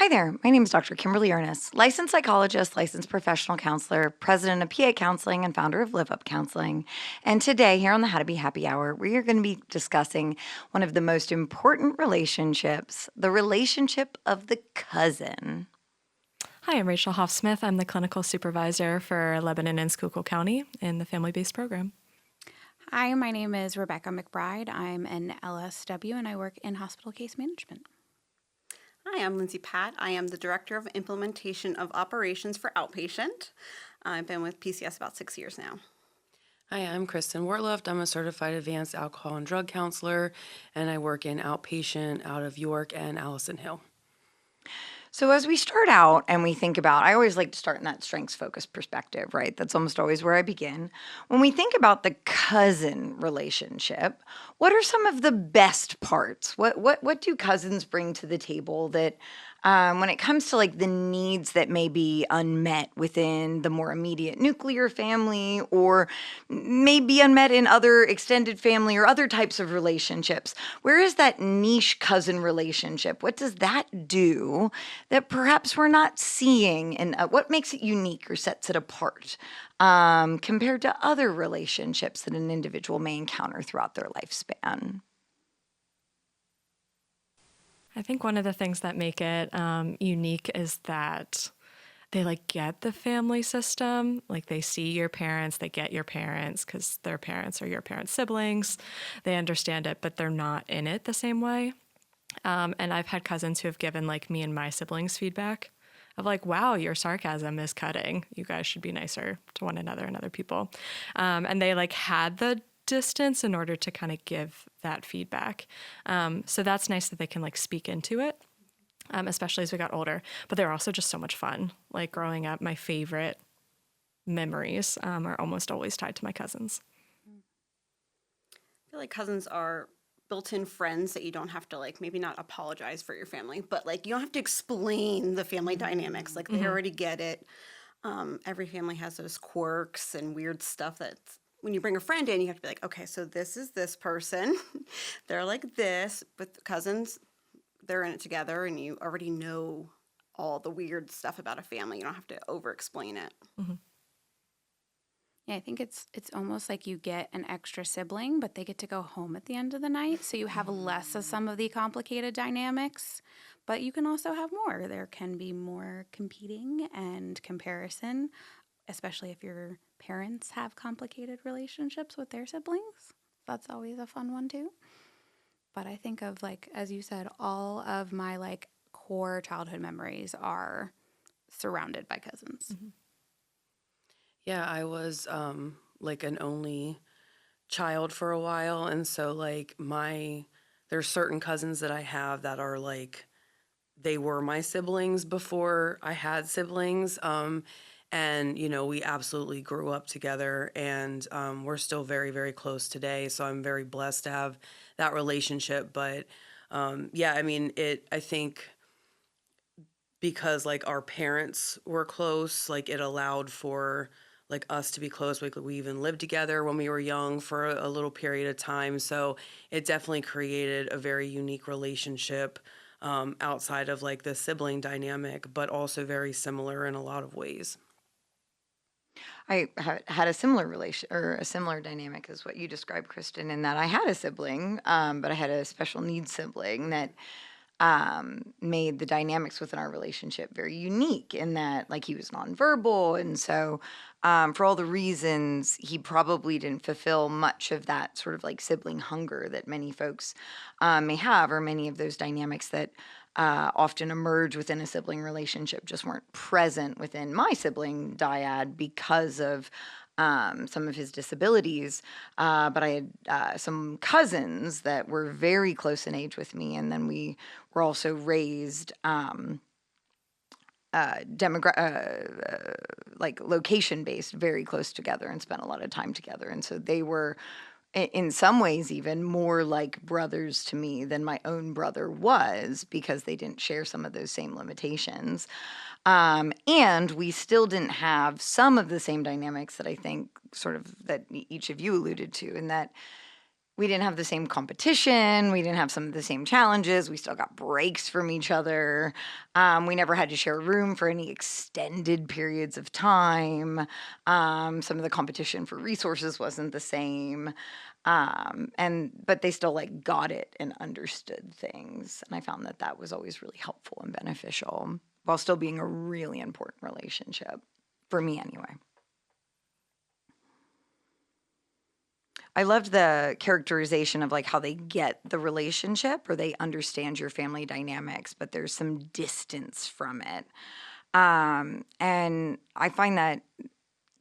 Hi there. My name is Dr. Kimberly Ernest, licensed psychologist, licensed professional counselor, president of PA Counseling, and founder of Live Up Counseling. And today, here on the How to Be Happy Hour, we are going to be discussing one of the most important relationships, the relationship of the cousin. Hi, I'm Rachel Hoff-Smith. I'm the clinical supervisor for Lebanon and Schuylkill County in the family-based program. Hi, my name is Rebecca McBride. I'm an LSW and I work in hospital case management. Hi, I'm Lindsay Pat. I am the Director of Implementation of Operations for Outpatient. I've been with PCS about 6 years now. Hi, I'm Kristen Wortluft. I'm a certified advanced alcohol and drug counselor, and I work in outpatient out of York and Allison Hill. So as we start out and we think about, I always like to start in that strengths-focused perspective, right? That's almost always where I begin. When we think about the cousin relationship, what are some of the best parts? What do cousins bring to the table that when it comes to like the needs that may be unmet within the more immediate nuclear family or may be unmet in other extended family or other types of relationships? Where is that niche cousin relationship? What does that do that perhaps we're not seeing, and what makes it unique or sets it apart compared to other relationships that an individual may encounter throughout their lifespan? I think one of the things that make it unique is that they get the family system. They see your parents, they get your parents because their parents are your parents' siblings. They understand it, but they're not in it the same way. And I've had cousins who have given me and my siblings feedback of wow, your sarcasm is cutting. You guys should be nicer to one another and other people. And they had the distance in order to kind of give that feedback. So that's nice that they can speak into it, especially as we got older. But they're also just so much fun. Growing up, my favorite memories are almost always tied to my cousins. I feel like cousins are built-in friends that you don't have to maybe not apologize for your family, but you don't have to explain the family dynamics. They already get it. Every family has those quirks and weird stuff that's when you bring a friend in, you have to be okay, so this is this person. They're like this. With cousins, they're in it together, and you already know all the weird stuff about a family. You don't have to over-explain it. Mm-hmm. Yeah, I think it's almost like you get an extra sibling, but they get to go home at the end of the night, so you have less of some of the complicated dynamics, but you can also have more. There can be more competing and comparison, especially if your parents have complicated relationships with their siblings. That's always a fun one too. But I think of as you said, all of my core childhood memories are surrounded by cousins. Mm-hmm. Yeah, I was an only child for a while, and so there's certain cousins that I have that are they were my siblings before I had siblings. And, we absolutely grew up together, and we're still very, very close today. So I'm very blessed to have that relationship. But I think because our parents were close, it allowed for us to be close. We even lived together when we were young for a little period of time. So it definitely created a very unique relationship outside of the sibling dynamic, but also very similar in a lot of ways. I had a similar relation or a similar dynamic as what you described, Kristen, in that I had a sibling, but I had a special needs sibling that made the dynamics within our relationship very unique in that he was nonverbal. And so for all the reasons, he probably didn't fulfill much of that sort of sibling hunger that many folks may have, or many of those dynamics that often emerge within a sibling relationship just weren't present within my sibling dyad because of some of his disabilities. But I had some cousins that were very close in age with me, and then we were also raised location based, very close together, and spent a lot of time together. And so they were in some ways even more like brothers to me than my own brother was, because they didn't share some of those same limitations. And we still didn't have some of the same dynamics that I think sort of that each of you alluded to, in that we didn't have the same competition. We didn't have some of the same challenges. We still got breaks from each other. We never had to share a room for any extended periods of time. Some of the competition for resources wasn't the same. But they still like got it and understood things. And I found that that was always really helpful and beneficial while still being a really important relationship for me anyway. I loved the characterization of like how they get the relationship or they understand your family dynamics, but there's some distance from it. And I find that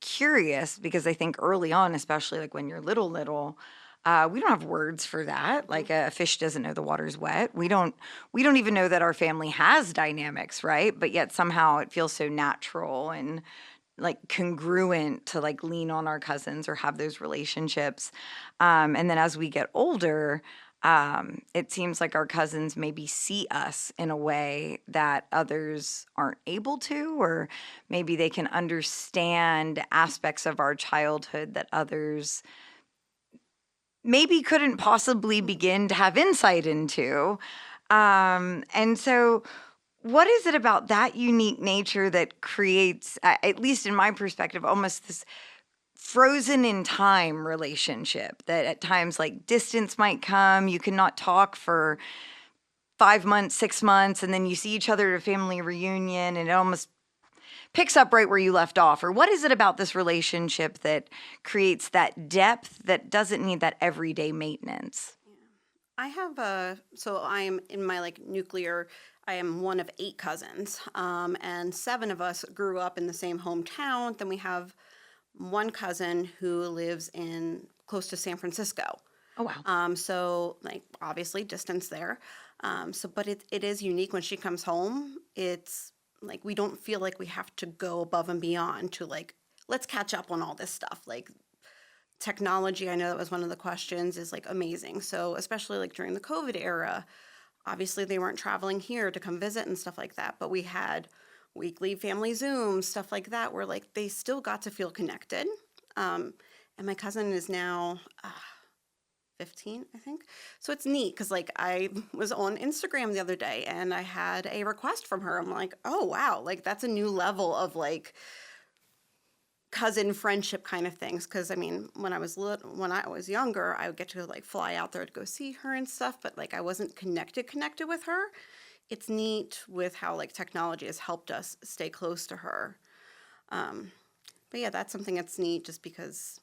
curious because I think early on, especially like when you're little, we don't have words for that. Like a fish doesn't know the water's wet. We don't even know that our family has dynamics, right? But yet somehow it feels so natural and like congruent to like lean on our cousins or have those relationships. And then as we get older, it seems like our cousins maybe see us in a way that others aren't able to, or maybe they can understand aspects of our childhood that others maybe couldn't possibly begin to have insight into. And so what is it about that unique nature that creates, at least in my perspective, almost this frozen in time relationship that at times like distance might come, you cannot talk for 5 months, 6 months, and then you see each other at a family reunion and it almost picks up right where you left off? Or what is it about this relationship that creates that depth that doesn't need that everyday maintenance? I have so I am in my like nuclear, I am one of 8 cousins, and 7 of us grew up in the same hometown. Then we have one cousin who lives in close to San Francisco. Oh, wow. So like obviously distance there. But it is unique when she comes home. It's like we don't feel like we have to go above and beyond to like, let's catch up on all this stuff. Like technology, I know that was one of the questions, is like amazing. So especially like during the COVID era, obviously they weren't traveling here to come visit and stuff like that, but we had weekly family Zooms, stuff like that, where like they still got to feel connected. And my cousin is now 15, I think. So it's neat because like I was on Instagram the other day and I had a request from her. I'm like, oh wow, like that's a new level of like cousin friendship kind of things. Because I mean, when I was younger, I would get to like fly out there to go see her and stuff, but like I wasn't connected with her. It's neat with how like technology has helped us stay close to her. But yeah, that's something that's neat just because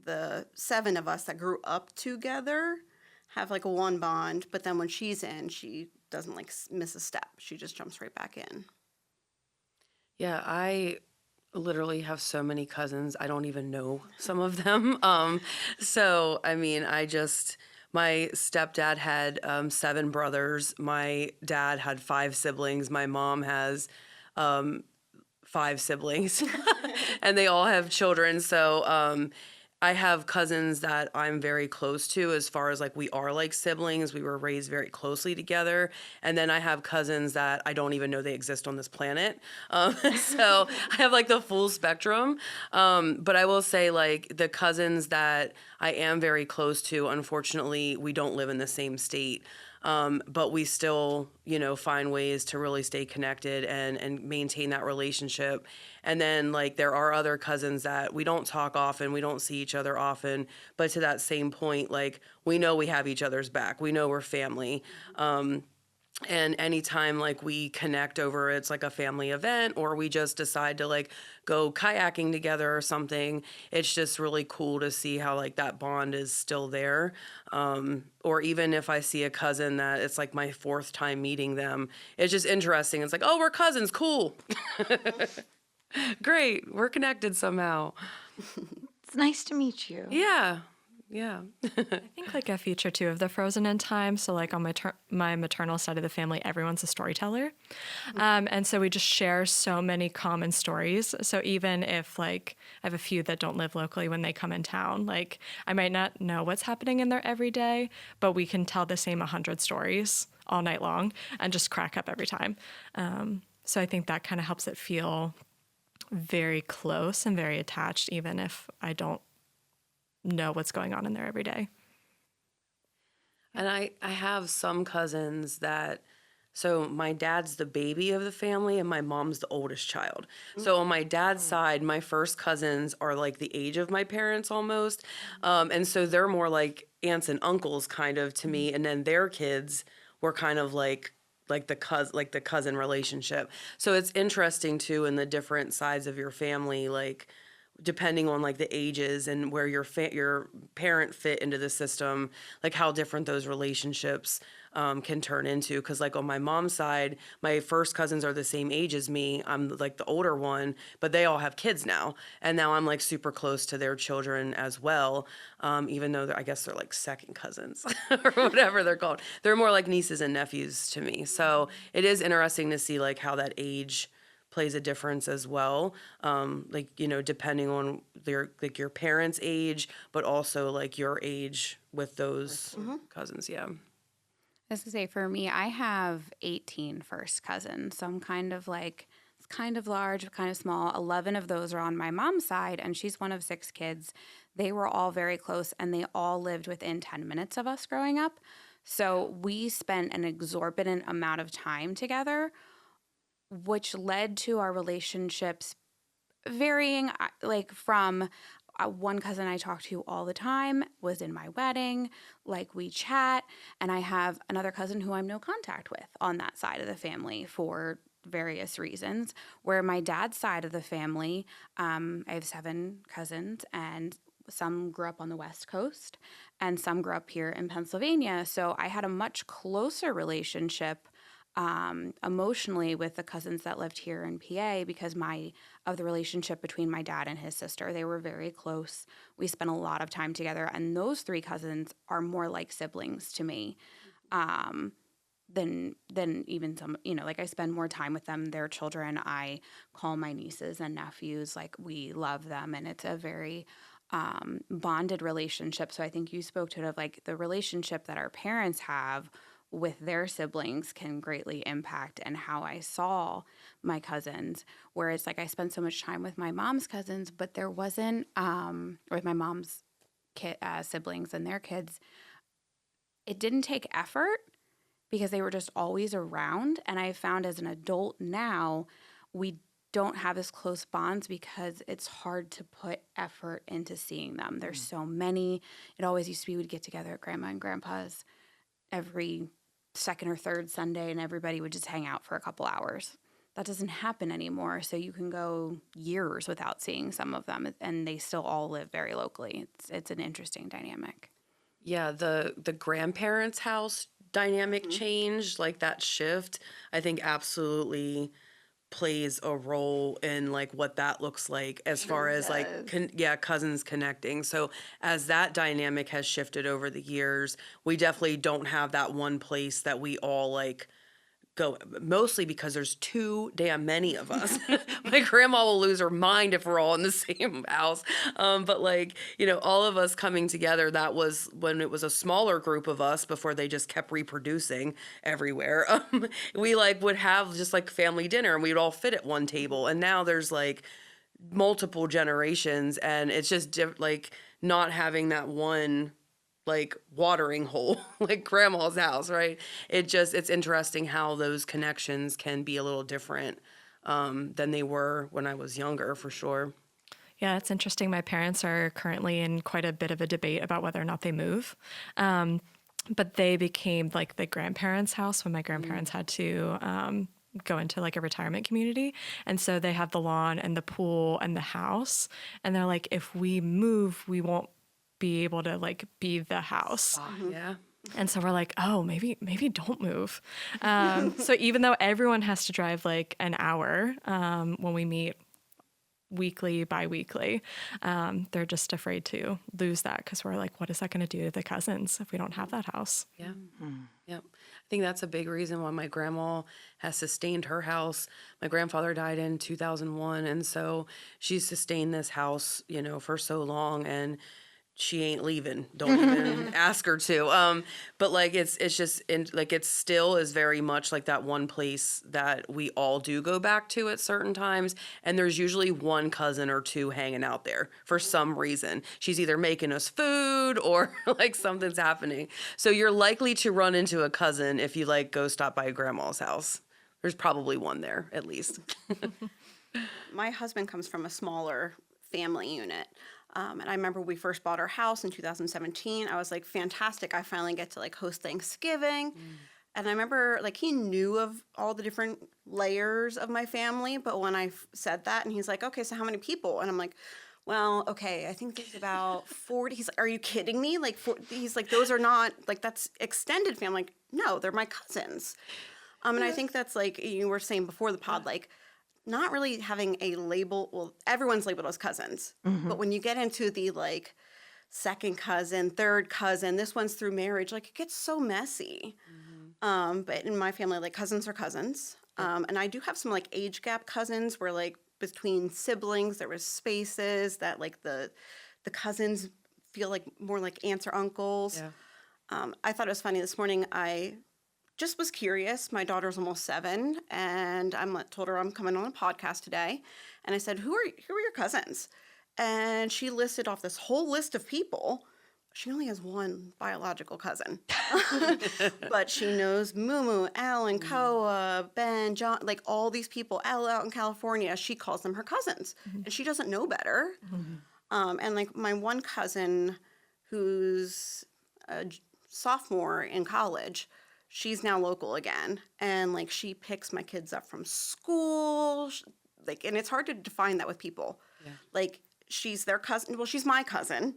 the 7 of us that grew up together have like a one bond, but then when she's in, she doesn't like miss a step. She just jumps right back in. Yeah, I literally have so many cousins. I don't even know some of them. So, I mean, my stepdad had 7 brothers. My dad had 5 siblings. My mom has 5 siblings, and they all have children. So I have cousins that I'm very close to as far as like we are like siblings. We were raised very closely together. And then I have cousins that I don't even know they exist on this planet. So I have like the full spectrum. But I will say like the cousins that I am very close to, unfortunately, we don't live in the same state. But we still, find ways to really stay connected and maintain that relationship. And then, like, there are other cousins that we don't talk often, we don't see each other often, but to that same point, like, we know we have each other's back. We know we're family. And anytime like we connect over it's like a family event or we just decide to like go kayaking together or something, it's just really cool to see how like that bond is still there. Or even if I see a cousin that it's like my 4th time meeting them, it's just interesting. It's like, oh, we're cousins, cool. Great, we're connected somehow. It's nice to meet you. Yeah. Yeah. I think like a feature too of the frozen in time. So like on my maternal side of the family, everyone's a storyteller. And so we just share so many common stories. So even if like I have a few that don't live locally, when they come in town, like I might not know what's happening in their everyday, but we can tell the same 100 stories all night long and just crack up every time. So I think that kind of helps it feel very close and very attached, even if I don't know what's going on in there every day. And I have some cousins that, so my dad's the baby of the family and my mom's the oldest child. So on my dad's side, my first cousins are like the age of my parents almost. And so they're more like aunts and uncles kind of to me. And then their kids were kind of like the cousin relationship. So it's interesting too in the different sides of your family, like depending on like the ages and where your parent fit into the system, like how different those relationships can turn into. Because like on my mom's side, my first cousins are the same age as me. I'm like the older one, but they all have kids now, and now I'm like super close to their children as well. Even though I guess they're like second cousins or whatever they're called. They're more like nieces and nephews to me. So it is interesting to see like how that age plays a difference as well, like depending on your parents' age, but also like your age with those cousins. Yeah. I was gonna say, for me, I have 18 first cousins. So I'm kind of like, it's kind of large, kind of small. 11 of those are on my mom's side, and she's one of 6 kids. They were all very close, and they all lived within 10 minutes of us growing up. So we spent an exorbitant amount of time together, which led to our relationships varying, like from one cousin I talk to all the time was in my wedding, like we chat, and I have another cousin who I'm no contact with on that side of the family for various reasons. Where my dad's side of the family, I have 7 cousins, and some grew up on the West Coast and some grew up here in Pennsylvania. So I had a much closer relationship emotionally with the cousins that lived here in PA because of the relationship between my dad and his sister. They were very close. We spent a lot of time together, and those 3 cousins are more like siblings to me than even some. Like I spend more time with them. Their children, I call my nieces and nephews. Like we love them, and it's a very bonded relationship. So I think you spoke to it of like the relationship that our parents have with their siblings can greatly impact and how I saw my cousins. Whereas like I spent so much time with my mom's cousins, but there wasn't with my mom's siblings and their kids. It didn't take effort because they were just always around. And I found as an adult now, we don't have as close bonds because it's hard to put effort into seeing them. There's so many. It always used to be we'd get together at grandma and grandpa's every second or third Sunday, and everybody would just hang out for a couple hours. That doesn't happen anymore. So you can go years without seeing some of them, and they still all live very locally. It's an interesting dynamic. Yeah, the grandparents' house dynamic change, like that shift, I think absolutely plays a role in like what that looks like as far as like cousins connecting. So as that dynamic has shifted over the years, we definitely don't have that one place that we all like go, mostly because there's too damn many of us. My grandma will lose her mind if we're all in the same house. But like, all of us coming together, that was when it was a smaller group of us before they just kept reproducing everywhere. We like would have just like family dinner and we'd all fit at one table. And now there's like multiple generations, and it's just like not having that one like watering hole like grandma's house, right? It's interesting how those connections can be a little different than they were when I was younger, for sure. Yeah, it's interesting. My parents are currently in quite a bit of a debate about whether or not they move. But they became like the grandparents' house when my grandparents had to go into like a retirement community. And so they have the lawn and the pool and the house. And they're like, if we move, we won't be able to like be the house. Yeah. And so we're like, oh, maybe don't move. So even though everyone has to drive like an hour when we meet weekly, bi-weekly, they're just afraid to lose that because we're like, what is that going to do to the cousins if we don't have that house? Yeah. Yep. I think that's a big reason why my grandma has sustained her house. My grandfather died in 2001. And so she's sustained this house, for so long. And she ain't leaving. Don't even ask her to. But like it's just like it still is very much like that one place that we all do go back to at certain times, and there's usually one cousin or two hanging out there for some reason. She's either making us food or like something's happening. So you're likely to run into a cousin if you like go stop by grandma's house. There's probably one there at least. My husband comes from a smaller family unit. And I remember we first bought our house in 2017. I was like, fantastic. I finally get to like host Thanksgiving. And I remember like he knew of all the different layers of my family. But when I said that and he's like, okay, so how many people? And I'm like, well, okay, I think there's about 40. He's like, are you kidding me? Like, he's like, those are not like, that's extended family. I'm like, no, they're my cousins. And I think that's like you were saying before the pod, like, not really having a label. Well, everyone's labeled as cousins, but when you get into the like second cousin, third cousin, this one's through marriage, like it gets so messy. But in my family, like cousins are cousins. And I do have some like age gap cousins where like between siblings, there was spaces that like the cousins feel like more like aunts or uncles. Yeah. I thought it was funny this morning. I just was curious. My daughter's almost 7, and told her I'm coming on a podcast today. And I said, who are your cousins? And she listed off this whole list of people. She only has one biological cousin. But she knows Mumu, Alan, Koa, Ben, John, like all these people. Al out in California, she calls them her cousins. And she doesn't know better. And like my one cousin who's a sophomore in college, she's now local again, and like she picks my kids up from school, like, and it's hard to define that with people. Yeah. Like she's their cousin. Well, she's my cousin,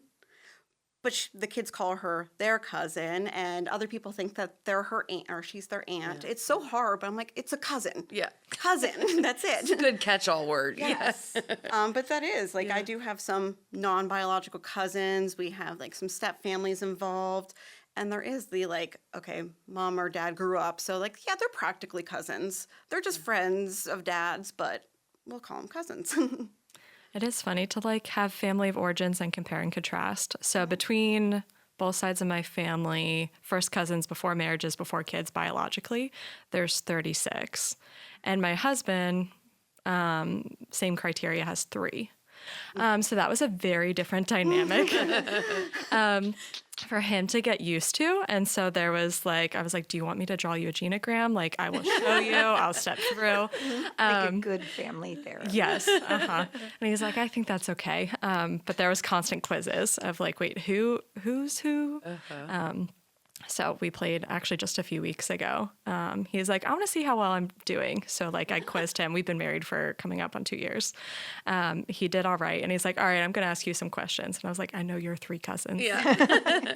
but the kids call her their cousin, and other people think that they're her aunt or she's their aunt. Yeah. It's so hard, but I'm like, it's a cousin. Yeah. Cousin. That's it. Good catch-all word. Yes. But that is, like, I do have some non-biological cousins. We have, like, some step families involved. And there is the, like, okay, mom or dad grew up. So, like, yeah, they're practically cousins. They're just friends of dad's, but we'll call them cousins. It is funny to like have family of origins and compare and contrast. So between both sides of my family, first cousins before marriages, before kids biologically, there's 36. And my husband, same criteria, has 3. So that was a very different dynamic for him to get used to. And so there was like, I was like, do you want me to draw you a genogram? Like, I will show you, I'll step through. Like a good family therapy. Yes. And he's like, I think that's okay. But there was constant quizzes of like, wait, who's who? So we played actually just a few weeks ago. He's like, I want to see how well I'm doing. So like I quizzed him. We've been married for coming up on 2 years. He did all right. And he's like, all right, I'm going to ask you some questions. And I was like, I know your 3 cousins. Yeah.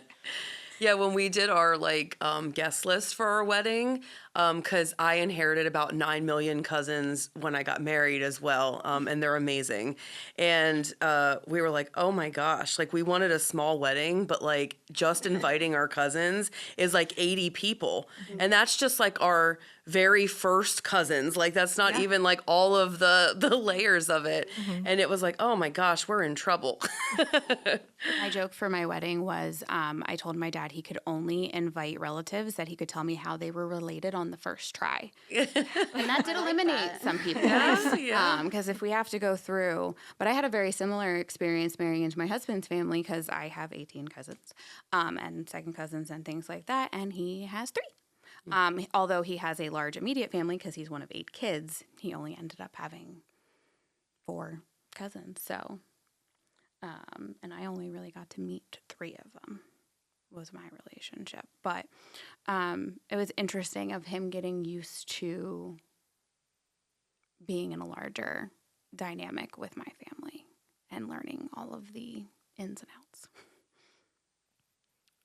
Yeah, when we did our like guest list for our wedding, because I inherited about 9 million cousins when I got married as well, and they're amazing. And we were like, oh my gosh, like we wanted a small wedding, but like just inviting our cousins is like 80 people. And that's just like our very first cousins. Like that's not even like all of the layers of it. And it was like, oh my gosh, we're in trouble. My joke for my wedding was I told my dad he could only invite relatives that he could tell me how they were related on the first try. And that did eliminate some people. Because if we have to go through, but I had a very similar experience marrying into my husband's family because I have 18 cousins and second cousins and things like that. And he has 3. Although he has a large immediate family because he's one of 8 kids, he only ended up having 4 cousins. So, and I only really got to meet 3 of them was my relationship. But it was interesting of him getting used to being in a larger dynamic with my family and learning all of the ins and outs.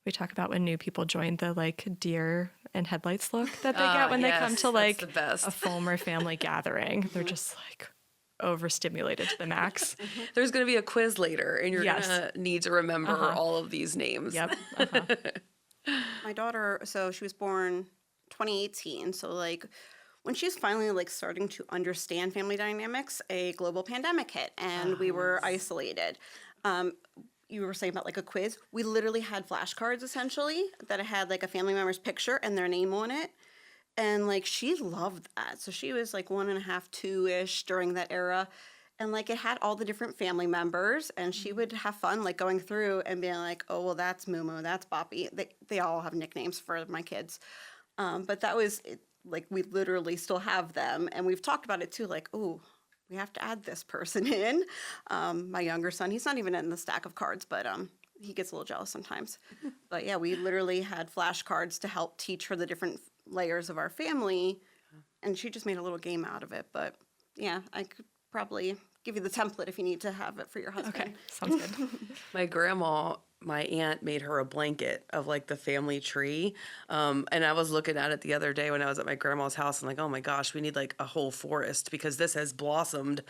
We talk about when new people join the like deer and headlights look that they get when they come to like a Fulmer family gathering. They're just like overstimulated to the max. There's going to be a quiz later, and you're going to need to remember all of these names. Yep. My daughter, so she was born 2018. So like when she was finally like starting to understand family dynamics, a global pandemic hit and we were isolated. you were saying about like a quiz, we literally had flashcards essentially that had like a family member's picture and their name on it. And like she loved that. So she was like 1.5, 2-ish during that era. And like it had all the different family members, and she would have fun like going through and being like, oh, well, that's Mumu, that's Boppy. They all have nicknames for my kids. But that was it, like we literally still have them. And we've talked about it too, like, oh, we have to add this person in. My younger son, he's not even in the stack of cards, but he gets a little jealous sometimes. But yeah, we literally had flashcards to help teach her the different layers of our family, and she just made a little game out of it. But yeah, I could probably give you the template if you need to have it for your husband. Okay, sounds good. My grandma, my aunt made her a blanket of like the family tree. And I was looking at it the other day when I was at my grandma's house and like, oh my gosh, we need like a whole forest because this has blossomed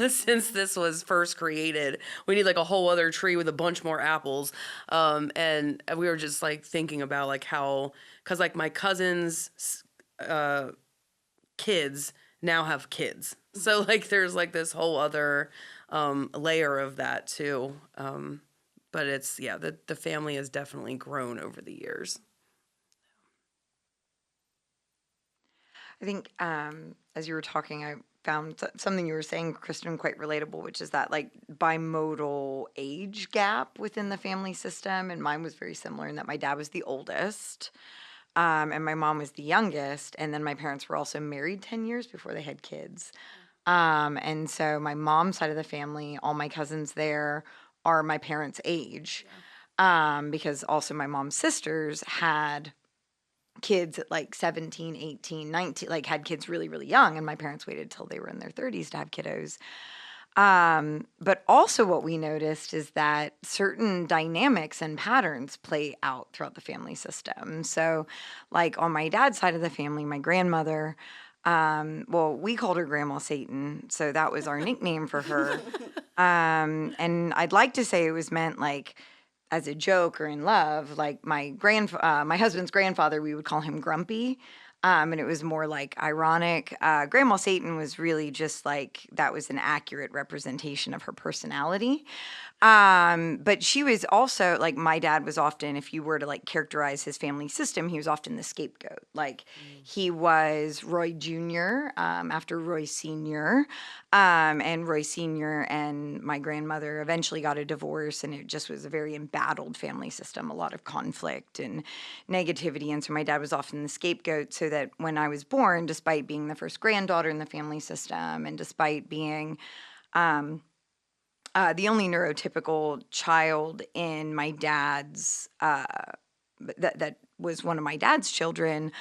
since this was first created. We need like a whole other tree with a bunch more apples. And we were just like thinking about like how, because like my cousin's kids now have kids. So like there's like this whole other layer of that too. But it's, yeah, the family has definitely grown over the years. I think as you were talking, I found something you were saying, Kristen, quite relatable, which is that like bimodal age gap within the family system. And mine was very similar in that my dad was the oldest and my mom was the youngest. And then my parents were also married 10 years before they had kids. And so my mom's side of the family, all my cousins there are my parents' age. Because also my mom's sisters had kids at like 17, 18, 19, like had kids really, really young. And my parents waited till they were in their 30s to have kiddos. But also what we noticed is that certain dynamics and patterns play out throughout the family system. So like on my dad's side of the family, my grandmother, well, we called her Grandma Satan, so that was our nickname for her. And I'd like to say it was meant like as a joke or in love. Like my husband's grandfather, we would call him Grumpy. And it was more like ironic. Grandma Satan was really just like that was an accurate representation of her personality. But she was also like my dad was often, if you were to like characterize his family system, he was often the scapegoat. Like he was Roy Jr. After Roy Sr. And Roy Sr. and my grandmother eventually got a divorce, and it just was a very embattled family system, a lot of conflict and negativity. And so my dad was often the scapegoat, so that when I was born, despite being the first granddaughter in the family system, and despite being the only neurotypical child in my dad's, that was one of my dad's children,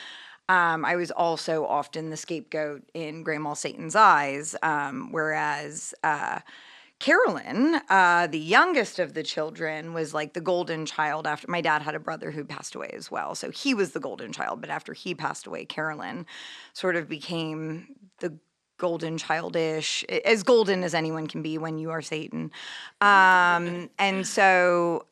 I was also often the scapegoat in Grandma Satan's eyes, whereas Carolyn, the youngest of the children, was like the golden child. After my dad had a brother who passed away as well, so he was the golden child. But after he passed away, Carolyn sort of became the golden childish, as golden as anyone can be when you are Satan. And so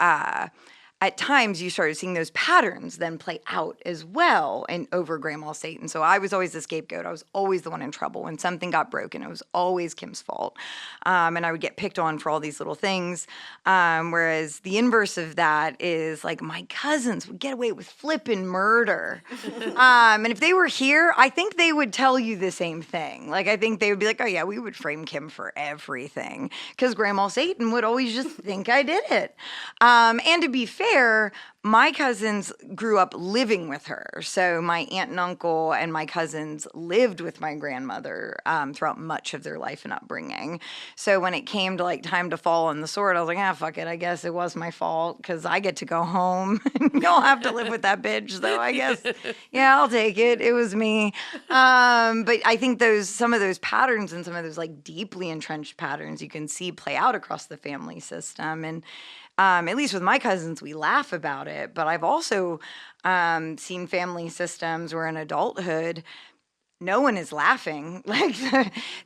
at times you started seeing those patterns then play out as well and over Grandma Satan. So I was always the scapegoat. I was always the one in trouble. When something got broken, it was always Kim's fault. And I would get picked on for all these little things. Whereas the inverse of that is like my cousins would get away with flipping murder. And if they were here, I think they would tell you the same thing. Like I think they would be like, oh yeah, we would frame Kim for everything. Because Grandma Satan would always just think I did it. And to be fair, my cousins grew up living with her. So my aunt and uncle and my cousins lived with my grandmother throughout much of their life and upbringing. So when it came to like time to fall on the sword, I was like, fuck it. I guess it was my fault because I get to go home. You'll have to live with that bitch though, I guess. Yeah, I'll take it. It was me. But I think some of those patterns and some of those like deeply entrenched patterns you can see play out across the family system. And at least with my cousins, we laugh about it. But I've also seen family systems where in adulthood, no one is laughing. Like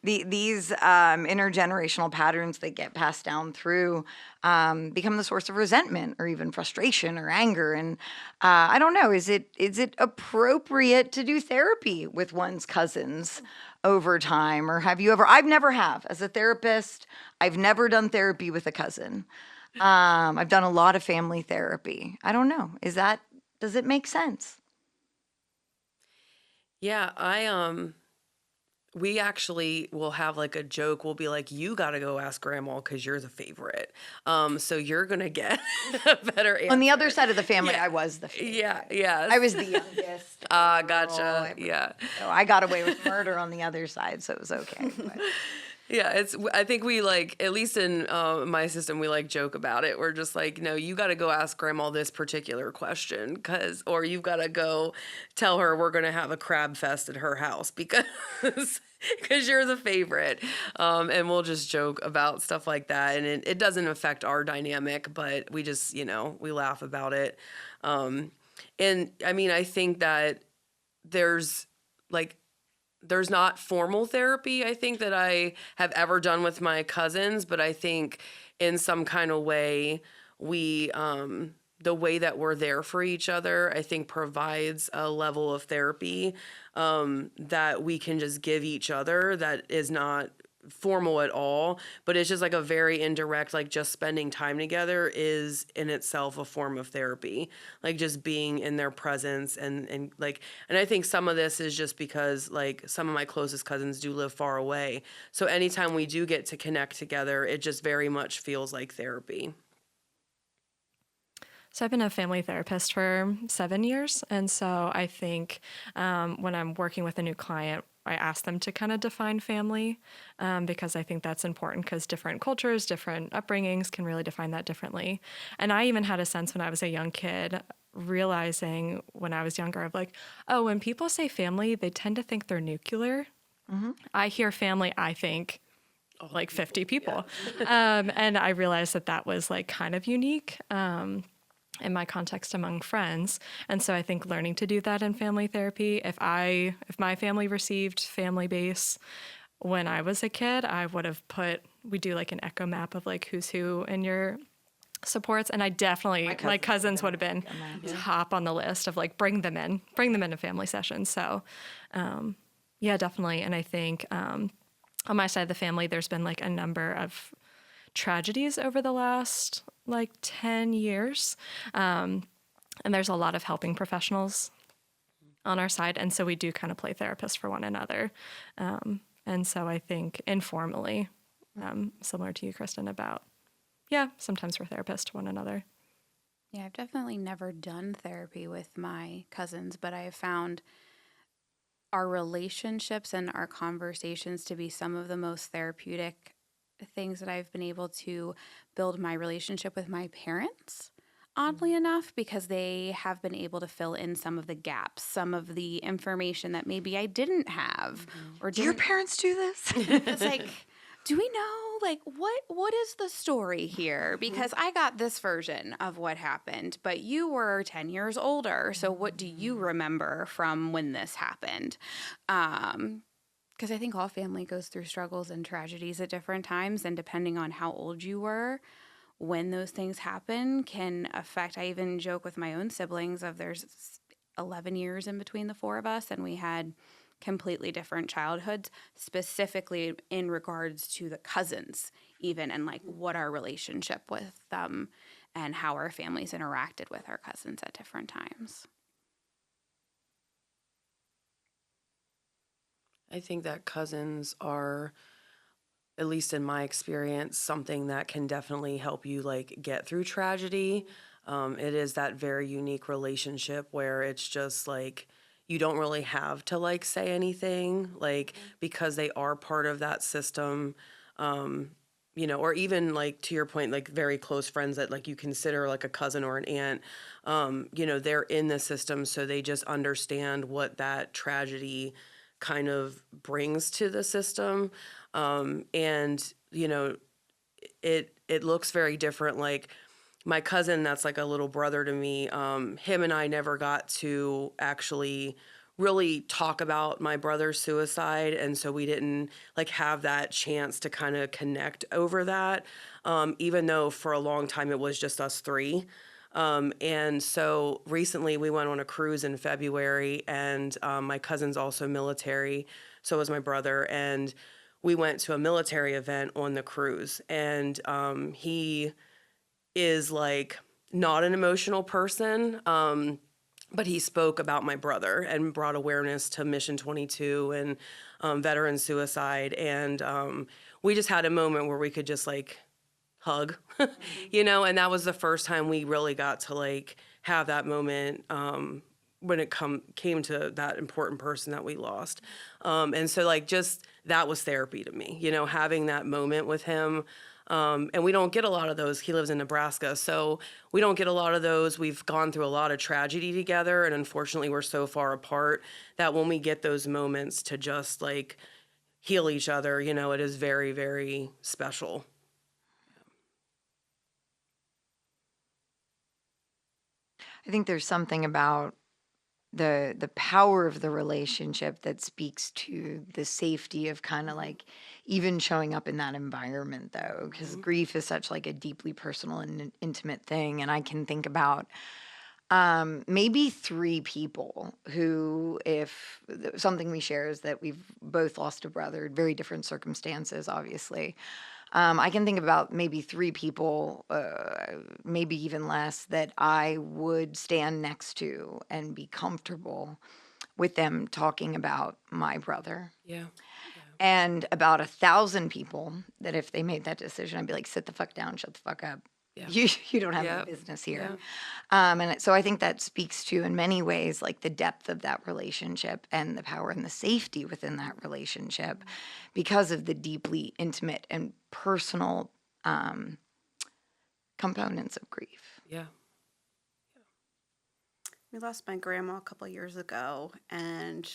these intergenerational patterns that get passed down through become the source of resentment or even frustration or anger. And I don't know, is it appropriate to do therapy with one's cousins over time? Or have you ever? I've never have. As a therapist, I've never done therapy with a cousin. I've done a lot of family therapy. I don't know. Does it make sense? Yeah, we actually will have like a joke. We'll be like, "You got to go ask grandma because you're the favorite. So you're gonna get a better On the other answer." side of the family, Yeah. I was the favorite. Yeah, yes. I was the youngest. Gotcha. overall. Yeah. So I got away with murder on the other side, so it was okay. But Yeah, I think we like, at least in my system, we like joke about it. We're just like, no, you got to go ask grandma this particular question or you've got to go tell her we're going to have a crab fest at her house because, because you're the favorite. And we'll just joke about stuff like that. And it doesn't affect our dynamic, but we just, we laugh about it. And I mean, I think that there's like, there's not formal therapy, I think, that I have ever done with my cousins, but I think in some kind of way, the way that we're there for each other, I think provides a level of therapy that we can just give each other that is not formal at all, but it's just like a very indirect, like just spending time together is in itself a form of therapy, like just being in their presence and like, and I think some of this is just because like some of my closest cousins do live far away, so anytime we do get to connect together, it just very much feels like therapy. So I've been a family therapist for 7 years. And so I think when I'm working with a new client, I ask them to kind of define family because I think that's important because different cultures, different upbringings can really define that differently. And I even had a sense when I was a young kid, realizing when I was younger of like, oh, when people say family, they tend to think they're nuclear. I hear family, I think like 50 people. And I realized that was like kind of unique. In my context among friends. And so I think learning to do that in family therapy, if my family received family base when I was a kid, I would have we do like an echo map of like who's who in your supports. And I definitely, my cousins would have been top on the list of like, bring them into family sessions. So yeah, definitely. And I think on my side of the family, there's been like a number of tragedies over the last like 10 years. And there's a lot of helping professionals on our side. And so we do kind of play therapists for one another. And so I think informally, similar to you, Kristen, about, sometimes we're therapists to one another. Yeah, I've definitely never done therapy with my cousins, but I have found our relationships and our conversations to be some of the most therapeutic things that I've been able to build my relationship with my parents, oddly enough, because they have been able to fill in some of the gaps, some of the information that maybe I didn't have. Or do your parents do this? It's like, do we know like what is the story here? Because I got this version of what happened, but you were 10 years older. So what do you remember from when this happened? Because I think all family goes through struggles and tragedies at different times, and depending on how old you were when those things happen can affect. I even joke with my own siblings of there's 11 years in between the four of us, and we had completely different childhoods, specifically in regards to the cousins even, and like what our relationship with them and how our families interacted with our cousins at different times. I think that cousins are, at least in my experience, something that can definitely help you like get through tragedy. It is that very unique relationship where it's just like you don't really have to like say anything, like because they are part of that system. Or even like to your point, like very close friends that like you consider like a cousin or an aunt, they're in the system, so they just understand what that tragedy kind of brings to the system. And it looks very different. Like my cousin, that's like a little brother to me, him and I never got to actually really talk about my brother's suicide, and so we didn't like have that chance to kind of connect over that, even though for a long time it was just us three. And so recently we went on a cruise in February, and my cousin's also military, so was my brother, and we went to a military event on the cruise, and he is like not an emotional person. But he spoke about my brother and brought awareness to Mission 22 and veteran suicide. And we just had a moment where we could just like hug, and that was the first time we really got to like have that moment when it came to that important person that we lost. And so like just that was therapy to me, having that moment with him. And we don't get a lot of those. He lives in Nebraska, so we don't get a lot of those. We've gone through a lot of tragedy together, and unfortunately we're so far apart that when we get those moments to just like heal each other, it is very, very special. I think there's something about the power of the relationship that speaks to the safety of kind of like even showing up in that environment, though, because grief is such like a deeply personal and intimate thing. And I can think about maybe three people who, if something we share is that we've both lost a brother, very different circumstances, obviously. I can think about maybe three people, maybe even less, that I would stand next to and be comfortable with them talking about my brother. Yeah. And about 1,000 people that if they made that decision, I'd be like, sit the fuck down, shut the fuck up. Yeah. You don't have Yep. any business here. Yeah. And so I think that speaks to, in many ways, like the depth of that relationship and the power and the safety within that relationship because of the deeply intimate and personal components of grief. Yeah. We lost my grandma a couple of years ago, and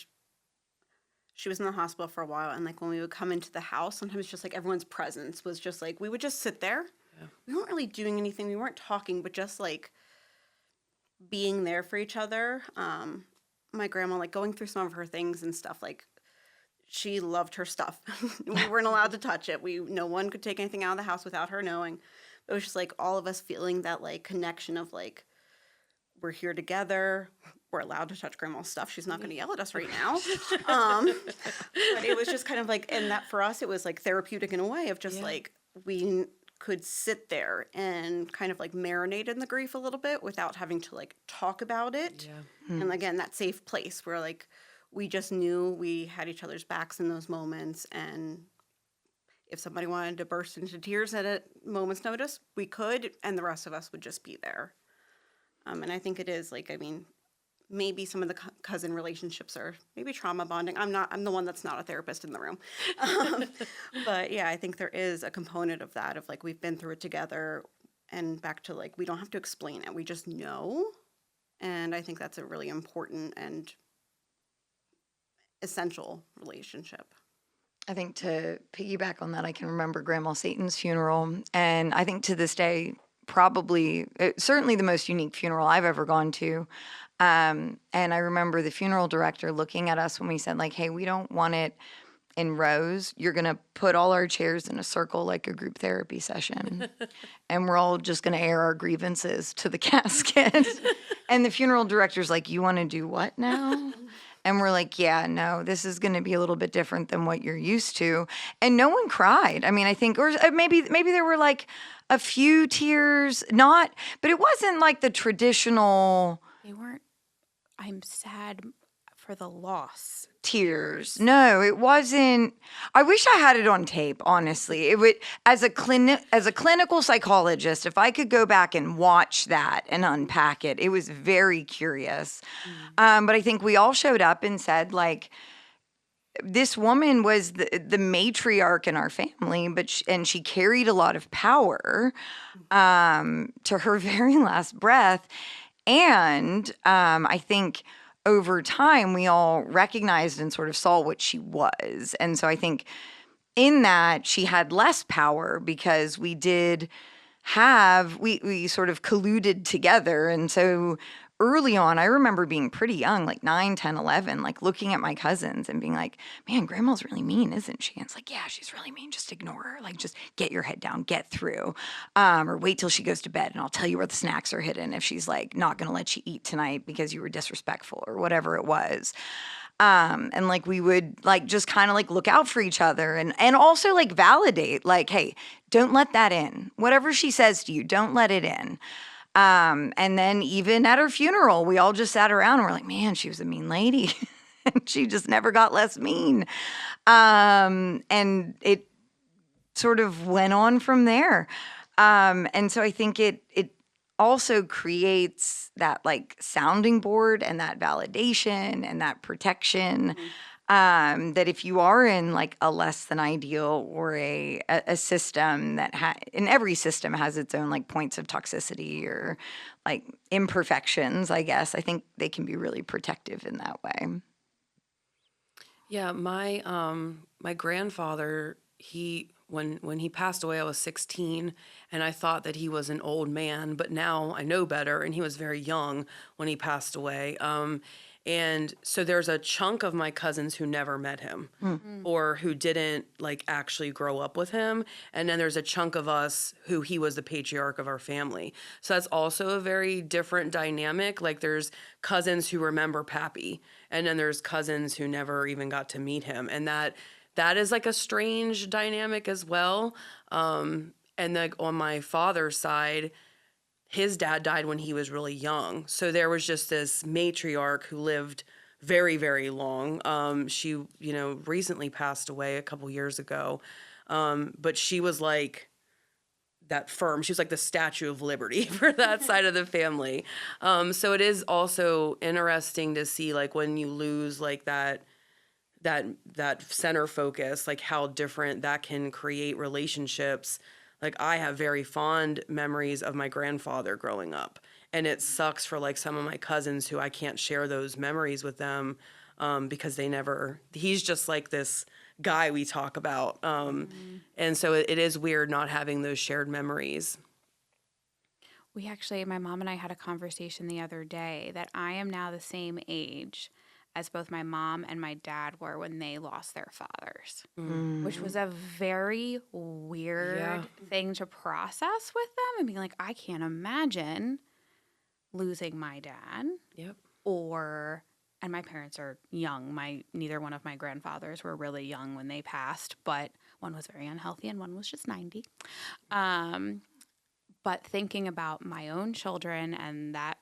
she was in the hospital for a while. And like when we would come into the house, sometimes just like everyone's presence was just like, we would just sit there. Yeah. We weren't really doing anything. We weren't talking, but just like being there for each other. My grandma, like going through some of her things and stuff, like she loved her stuff. We weren't allowed to touch it. No one could take anything out of the house without her knowing. It was just like all of us feeling that like connection of like, we're here together. We're allowed to touch grandma's stuff. She's not going to yell at us right now. But it was just kind of like, and that for us, it was like therapeutic in a way of just like, we could sit there and kind of like marinate in the grief a little bit without having to like talk about it. Yeah. And again, that safe place where like we just knew we had each other's backs in those moments. And if somebody wanted to burst into tears at a moment's notice, we could, and the rest of us would just be there. And I think it is like, I mean, maybe some of the cousin relationships are maybe trauma bonding. I'm the one that's not a therapist in the room. But yeah, I think there is a component of that, of like, we've been through it together, and back to like, we don't have to explain it. We just know. And I think that's a really important and essential relationship. I think to piggyback on that, I can remember Grandma Satan's funeral. And I think to this day, probably, certainly the most unique funeral I've ever gone to. And I remember the funeral director looking at us when we said, like, hey, we don't want it in rows. You're going to put all our chairs in a circle like a group therapy session. And we're all just going to air our grievances to the casket. And the funeral director's like, you want to do what now? And we're like, yeah, no, this is going to be a little bit different than what you're used to. And no one cried. I mean, I think, or maybe there were like a few tears, but it wasn't like the traditional. They weren't, I'm sad for the loss. Tears. No, it wasn't. I wish I had it on tape, honestly. It would, as a clinical psychologist, if I could go back and watch that and unpack it, it was very curious. But I think we all showed up and said, like, this woman was the matriarch in our family, and she carried a lot of power to her very last breath. And I think over time, we all recognized and sort of saw what she was. And so I think in that she had less power because we sort of colluded together. And so early on, I remember being pretty young, like 9, 10, 11, like looking at my cousins and being like, man, grandma's really mean, isn't she? And it's like, yeah, she's really mean. Just ignore her. Like, just get your head down, get through. Or wait till she goes to bed and I'll tell you where the snacks are hidden if she's like not going to let you eat tonight because you were disrespectful or whatever it was. And like we would like just kind of like look out for each other and also like validate, like, hey, don't let that in. Whatever she says to you, don't let it in. And then even at her funeral, we all just sat around and we're like, man, she was a mean lady. And she just never got less mean. And it sort of went on from there. And so I think it also creates that like sounding board and that validation and that protection. That if you are in like a less than ideal or a system that and every system has its own like points of toxicity or like imperfections, I guess, I think they can be really protective in that way. Yeah, my grandfather, when he passed away, I was 16, and I thought that he was an old man, but now I know better, and he was very young when he passed away. And so there's a chunk of my cousins who never met him or who didn't like actually grow up with him. And then there's a chunk of us who he was the patriarch of our family. So that's also a very different dynamic. Like there's cousins who remember Pappy, and then there's cousins who never even got to meet him. And that is like a strange dynamic as well. And like on my father's side, his dad died when he was really young. So there was just this matriarch who lived very, very long. She, recently passed away a couple years ago. But she was like that firm. She was like the Statue of Liberty for that side of the family. So it is also interesting to see like when you lose like that center focus, like how different that can create relationships. Like I have very fond memories of my grandfather growing up, and it sucks for like some of my cousins who I can't share those memories with them because he's just like this guy we talk about. And so it is weird not having those shared memories. My mom and I had a conversation the other day that I am now the same age as both my mom and my dad were when they lost their fathers, which was a very weird thing to process with them and being like, I can't imagine losing my dad. Yep. And my parents are young. Neither one of my grandfathers were really young when they passed, but one was very unhealthy and one was just 90. But thinking about my own children and that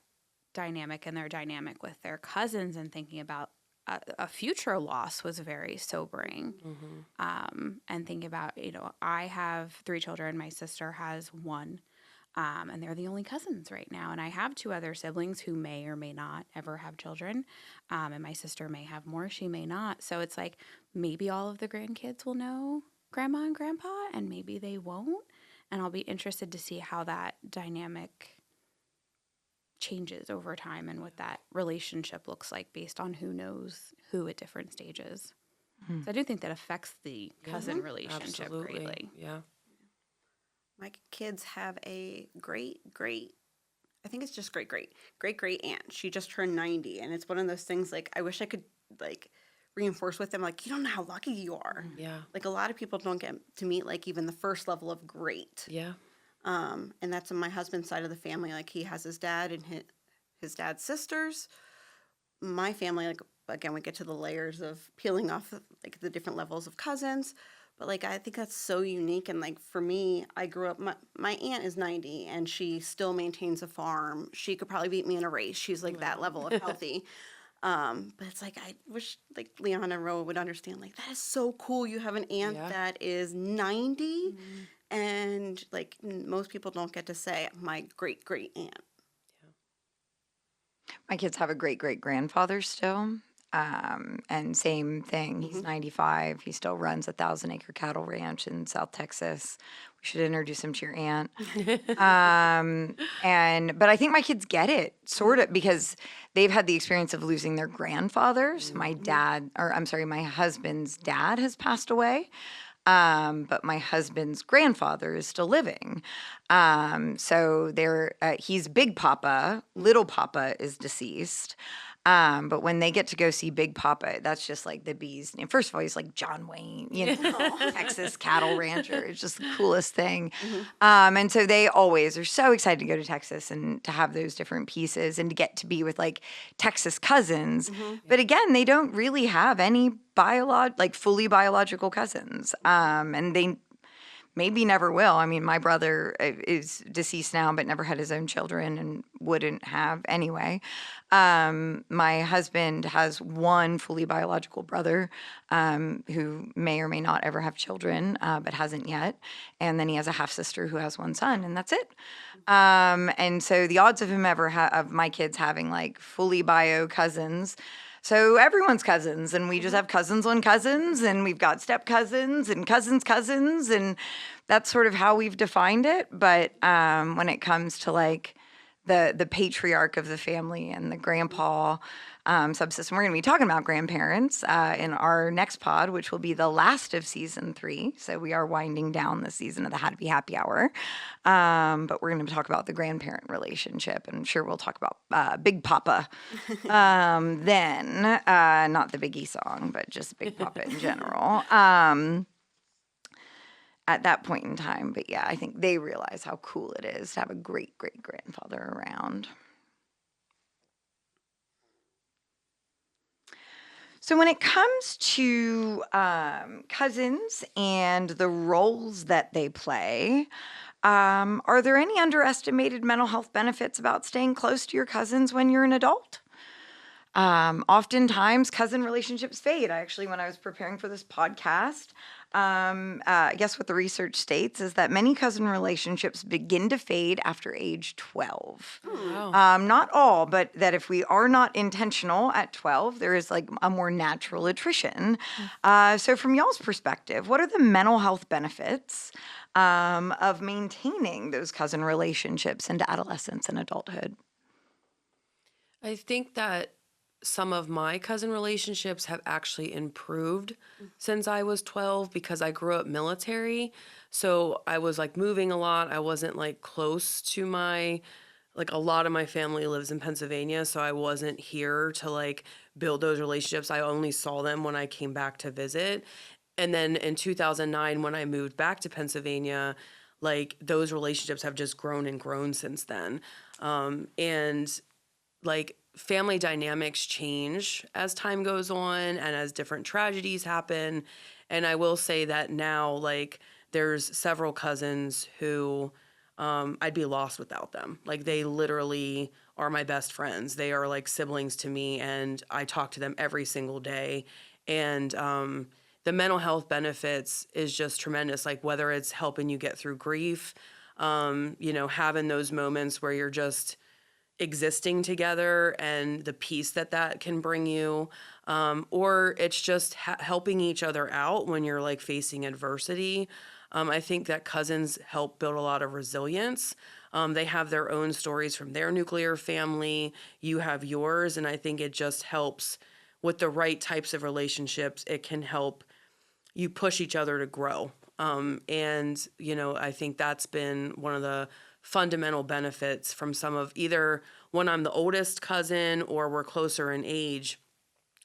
dynamic and their dynamic with their cousins and thinking about a future loss was very sobering. And thinking about, I have 3 children. My sister has 1. And they're the only cousins right now. And I have 2 other siblings who may or may not ever have children. And my sister may have more. She may not. So it's like maybe all of the grandkids will know grandma and grandpa and maybe they won't. And I'll be interested to see how that dynamic changes over time and what that relationship looks like based on who knows who at different stages. So I do think that affects the cousin relationship greatly. Yeah. My kids have a great I think it's just great aunt. She just turned 90, and it's one of those things like I wish I could like reinforce with them like you don't know how lucky you are. Yeah. Like a lot of people don't get to meet like even the first level of great. Yeah. And that's on my husband's side of the family. Like he has his dad and his dad's sisters. My family, like again, we get to the layers of peeling off like the different levels of cousins. But like I think that's so unique. And like for me, I grew up. My aunt is 90 and she still maintains a farm. She could probably beat me in a race. She's like that level of healthy. But it's like I wish like Leon and Roa would understand. Like that is so cool. You have an aunt that is 90. And like most people don't get to say my great aunt. My kids have a great grandfather still. And same thing. He's 95. He still runs a 1,000-acre cattle ranch in South Texas. We should introduce him to your aunt. But I think my kids get it sort of because they've had the experience of losing their grandfathers. My husband's dad has passed away. But my husband's grandfather is still living. So he's Big Papa. Little Papa is deceased. But when they get to go see Big Papa, that's just like the bees. And first of all, he's like John Wayne, Texas cattle rancher. It's just the coolest thing. And so they always are so excited to go to Texas and to have those different pieces and to get to be with like Texas cousins. But again, they don't really have any fully biological cousins. And they maybe never will. I mean, my brother is deceased now, but never had his own children and wouldn't have anyway. My husband has one fully biological brother who may or may not ever have children, but hasn't yet. And then he has a half sister who has one son, and that's it. And so the odds of him of my kids having like fully bio cousins. So everyone's cousins, and we just have cousins on cousins, and we've got step cousins and cousins, and that's sort of how we've defined it. But when it comes to like the patriarch of the family and the grandpa subsystem, we're going to be talking about grandparents in our next pod, which will be the last of season 3. So we are winding down the season of the How to Be Happy Hour. But we're going to talk about the grandparent relationship, and I'm sure we'll talk about Big Papa then, not the Biggie song, but just Big Papa in general. At that point in time. But yeah, I think they realize how cool it is to have a great great grandfather around. So when it comes to cousins and the roles that they play, are there any underestimated mental health benefits about staying close to your cousins when you're an adult? Oftentimes, cousin relationships fade. When I was preparing for this podcast, guess what the research states is that many cousin relationships begin to fade after age 12. Wow. Not all, but that if we are not intentional at 12, there is like a more natural attrition. So from y'all's perspective, what are the mental health benefits of maintaining those cousin relationships into adolescence and adulthood? I think that some of my cousin relationships have actually improved since I was 12 because I grew up military. So I was like moving a lot. I wasn't like close to a lot of my family lives in Pennsylvania. So I wasn't here to like build those relationships. I only saw them when I came back to visit. And then in 2009, when I moved back to Pennsylvania, like those relationships have just grown and grown since then. And like, family dynamics change as time goes on and as different tragedies happen. And I will say that now, like, there's several cousins who I'd be lost without them. Like, they literally are my best friends. They are like siblings to me, and I talk to them every single day. And the mental health benefits is just tremendous. Like, whether it's helping you get through grief, having those moments where you're just existing together and the peace that can bring you, or it's just helping each other out when you're like facing adversity. I think that cousins help build a lot of resilience. They have their own stories from their nuclear family. You have yours, and I think it just helps with the right types of relationships. It can help you push each other to grow. I think that's been one of the fundamental benefits from some of either when I'm the oldest cousin or we're closer in age,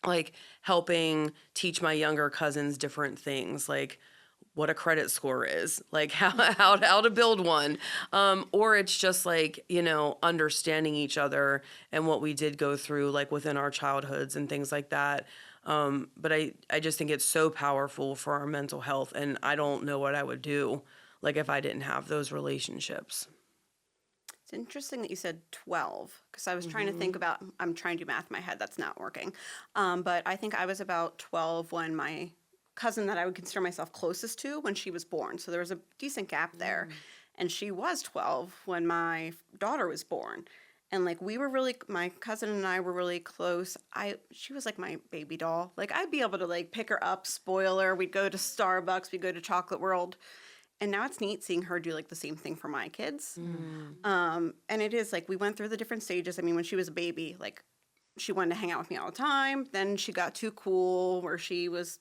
like helping teach my younger cousins different things, like what a credit score is, like how to build one. Or it's just like, understanding each other and what we did go through, like within our childhoods and things like that. But I just think it's so powerful for our mental health. And I don't know what I would do, like if I didn't have those relationships. It's interesting that you said 12, because I was trying to think about, I'm trying to do math in my head, that's not working. But I think I was about 12 when my cousin that I would consider myself closest to, when she was born. So there was a decent gap there. And she was 12 when my daughter was born. And like my cousin and I were really close. She was like my baby doll. Like I'd be able to like pick her up, spoil her. We'd go to Starbucks, we'd go to Chocolate World. And now it's neat seeing her do like the same thing for my kids. And it is like we went through the different stages. I mean, when she was a baby, like she wanted to hang out with me all the time. Then she got too cool where she was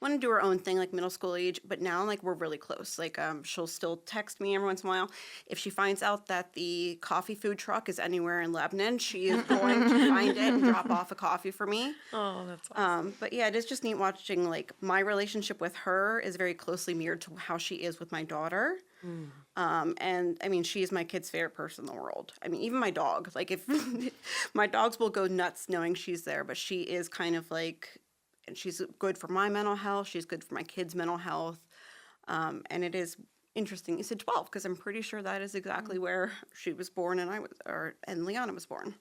wanted to do her own thing, like middle school age, but now like we're really close. Like she'll still text me every once in a while. If she finds out that the coffee food truck is anywhere in Lebanon, she is going to find it and drop off a coffee for me. Oh, that's awesome. But yeah, it is just neat watching, like, my relationship with her is very closely mirrored to how she is with my daughter. And I mean, she is my kid's favorite person in the world. I mean, even my dog, like, if my dogs will go nuts knowing she's there, but she is kind of like, and she's good for my mental health. She's good for my kids' mental health. And it is interesting. You said 12, because I'm pretty sure that is exactly where she was born and Liana was born.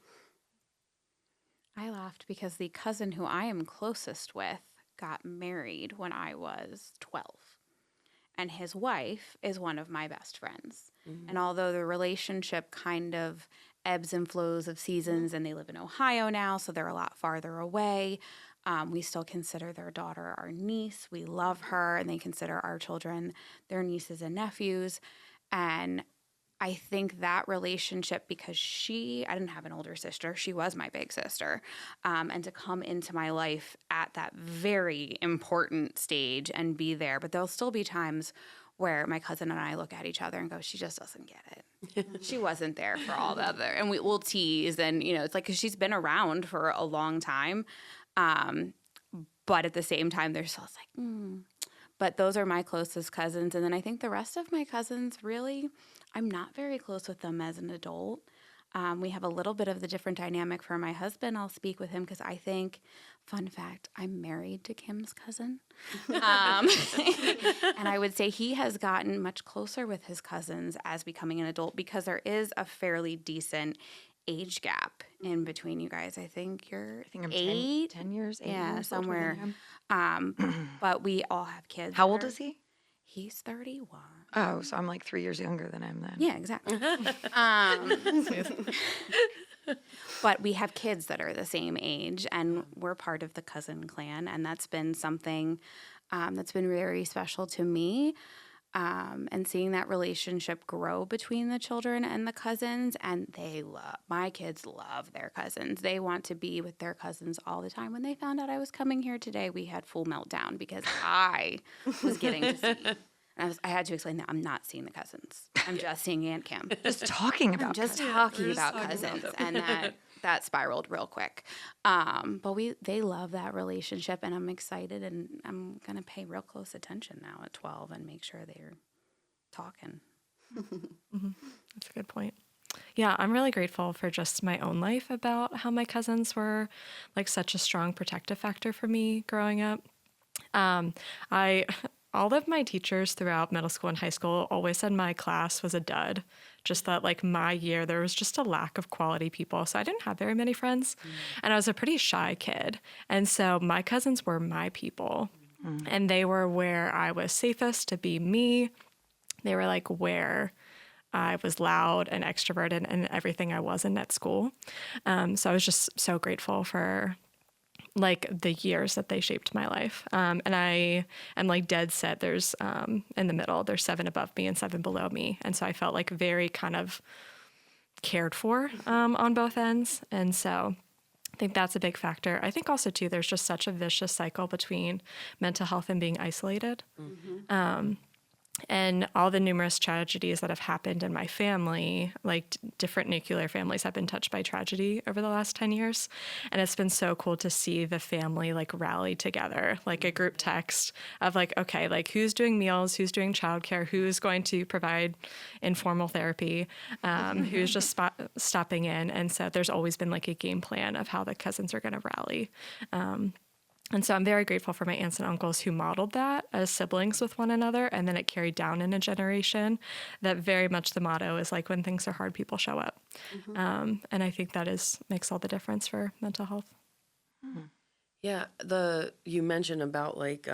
I laughed because the cousin who I am closest with got married when I was 12. And his wife is one of my best friends. And although the relationship kind of ebbs and flows of seasons, and they live in Ohio now, so they're a lot farther away, we still consider their daughter our niece. We love her, and they consider our children their nieces and nephews. And I think that relationship, because I didn't have an older sister, she was my big sister, and to come into my life at that very important stage and be there. But there'll still be times where my cousin and I look at each other and go, she just doesn't get it. She wasn't there for all the other. And we'll tease, and, it's like, because she's been around for a long time. But at the same time, they're still like, But those are my closest cousins. And then I think the rest of my cousins, really, I'm not very close with them as an adult. We have a little bit of the different dynamic for my husband. I'll speak with him because I think, fun fact, I'm married to Kim's cousin. And I would say he has gotten much closer with his cousins as becoming an adult, because there is a fairly decent age gap in between you guys. I think I'm 8. 10 years, 8 Yeah, years older somewhere. than him. But we all have kids. How old is he? He's 31. Oh, so I'm like 3 years younger than him then. Yeah, exactly. But we have kids that are the same age, and we're part of the cousin clan, and that's been something that's been very special to me. And seeing that relationship grow between the children and the cousins, and my kids love their cousins. They want to be with their cousins all the time. When they found out I was coming here today, we had full meltdown because I was getting to see. And I had to explain that I'm not seeing the cousins. I'm just seeing Aunt Kim. Just talking about I'm just cousins. talking about cousins, and that spiraled real quick. But they love that relationship, and I'm excited, and I'm gonna pay real close attention now at 12 and make sure they're talking. That's a good point. Yeah, I'm really grateful for just my own life about how my cousins were like such a strong protective factor for me growing up. All of my teachers throughout middle school and high school always said my class was a dud. Just that, like, my year, there was just a lack of quality people. So I didn't have very many friends. And I was a pretty shy kid. And so my cousins were my people. And they were where I was safest to be me. They were, like, where I was loud and extroverted and everything I wasn't at school. So I was just so grateful for like the years that they shaped my life. And I am like dead set. There's in the middle, there's 7 above me and 7 below me. And so I felt like very kind of cared for on both ends. And so I think that's a big factor. I think also too, there's just such a vicious cycle between mental health and being isolated. And all the numerous tragedies that have happened in my family, like different nuclear families have been touched by tragedy over the last 10 years. And it's been so cool to see the family like rally together, like a group text of like, okay, like who's doing meals, who's doing childcare, who's going to provide informal therapy, who's just stopping in. And so there's always been like a game plan of how the cousins are going to rally. And so I'm very grateful for my aunts and uncles who modeled that as siblings with one another, and then it carried down in a generation. That very much the motto is like, when things are hard, people show up. And I think that makes all the difference for mental health. Yeah, you mentioned about like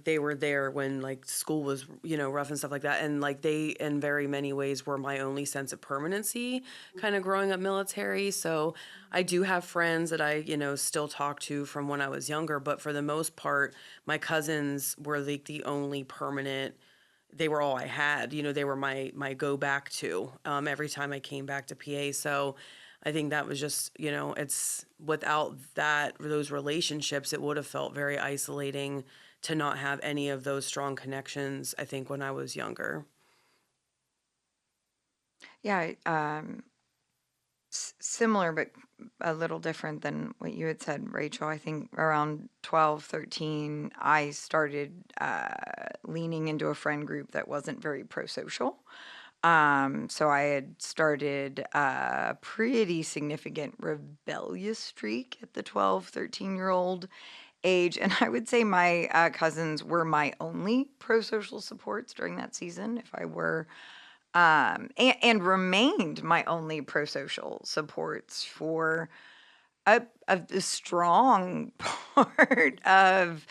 they were there when like school was, rough and stuff like that. And like they, in very many ways, were my only sense of permanency kind of growing up military. So I do have friends that I, still talk to from when I was younger. But for the most part, my cousins were like the only permanent, they were all I had. They were my go back to every time I came back to PA. So I think that was just, it's without those relationships, it would have felt very isolating to not have any of those strong connections, I think, when I was younger. Yeah, similar, but a little different than what you had said, Rachel. I think around 12, 13, I started leaning into a friend group that wasn't very pro-social. So I had started a pretty significant rebellious streak at the 12, 13-year-old age. And I would say my cousins were my only pro-social supports during that season, if I were and remained my only pro-social supports for a strong part of,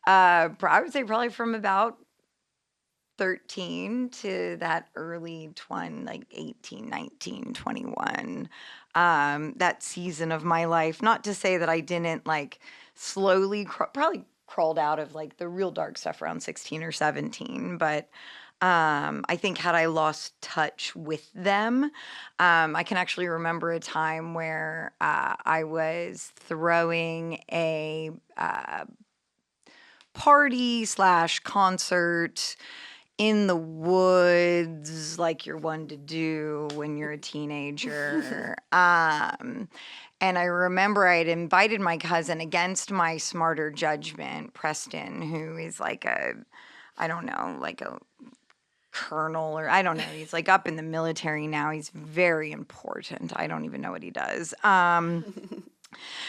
I would say probably from about 13 to that early 20, like 18, 19, 21, that season of my life. Not to say that I didn't like slowly, probably crawled out of like the real dark stuff around 16 or 17, but I think had I lost touch with them, I can actually remember a time where I was throwing a party slash concert in the woods like you're one to do when you're a teenager. And I remember I had invited my cousin against my smarter judgment, Preston, who is like I don't know, like a colonel or I don't know. He's like up in the military now. He's very important. I don't even know what he does.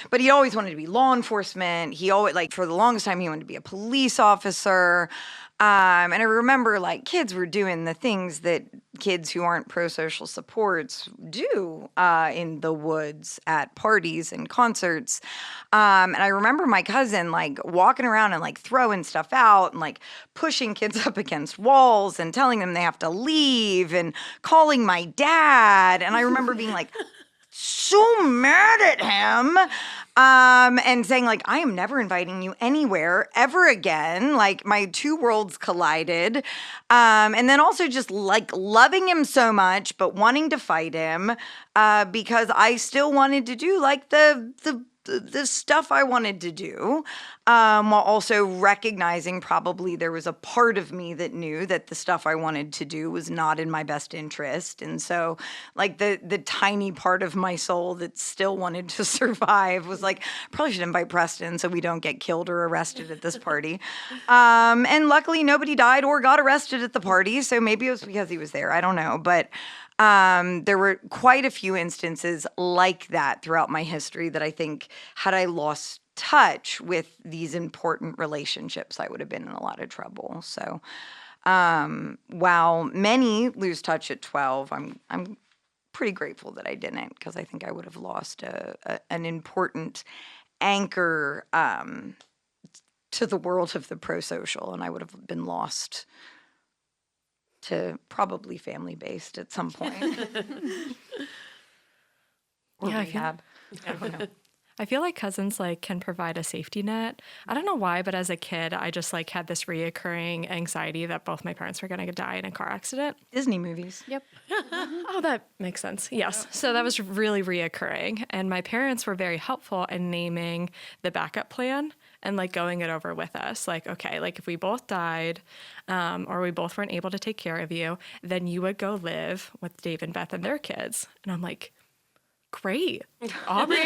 But he always wanted to be law enforcement. He always, like, for the longest time, he wanted to be a police officer. And I remember, like, kids were doing the things that kids who aren't pro-social supports do in the woods at parties and concerts. And I remember my cousin, like, walking around and, like, throwing stuff out and, like, pushing kids up against walls and telling them they have to leave and calling my dad. And I remember being like, so mad at him and saying like I am never inviting you anywhere ever again. Like my two worlds collided, and then also just like loving him so much but wanting to fight him because I still wanted to do like the stuff I wanted to do, while also recognizing probably there was a part of me that knew that the stuff I wanted to do was not in my best interest. And so like the tiny part of my soul that still wanted to survive was like, probably should invite Preston so we don't get killed or arrested at this party. And luckily nobody died or got arrested at the party. So maybe it was because he was there. I don't know. But there were quite a few instances like that throughout my history that I think had I lost touch with these important relationships, I would have been in a lot of trouble. So while many lose touch at 12, I'm pretty grateful that I didn't, because I think I would have lost an important anchor to the world of the pro-social, and I would have been lost to probably family-based at some point. Or Yeah, rehab. I don't know. I feel like cousins like can provide a safety net. I don't know why, but as a kid, I just like had this reoccurring anxiety that both my parents were going to die in a car accident. Disney movies. Yep. Oh, that makes sense. Yes. So that was really reoccurring. And my parents were very helpful in naming the backup plan and like going it over with us. Like, okay, like if we both died or we both weren't able to take care of you, then you would go live with Dave and Beth and their kids. And I'm like, great. Aubrey.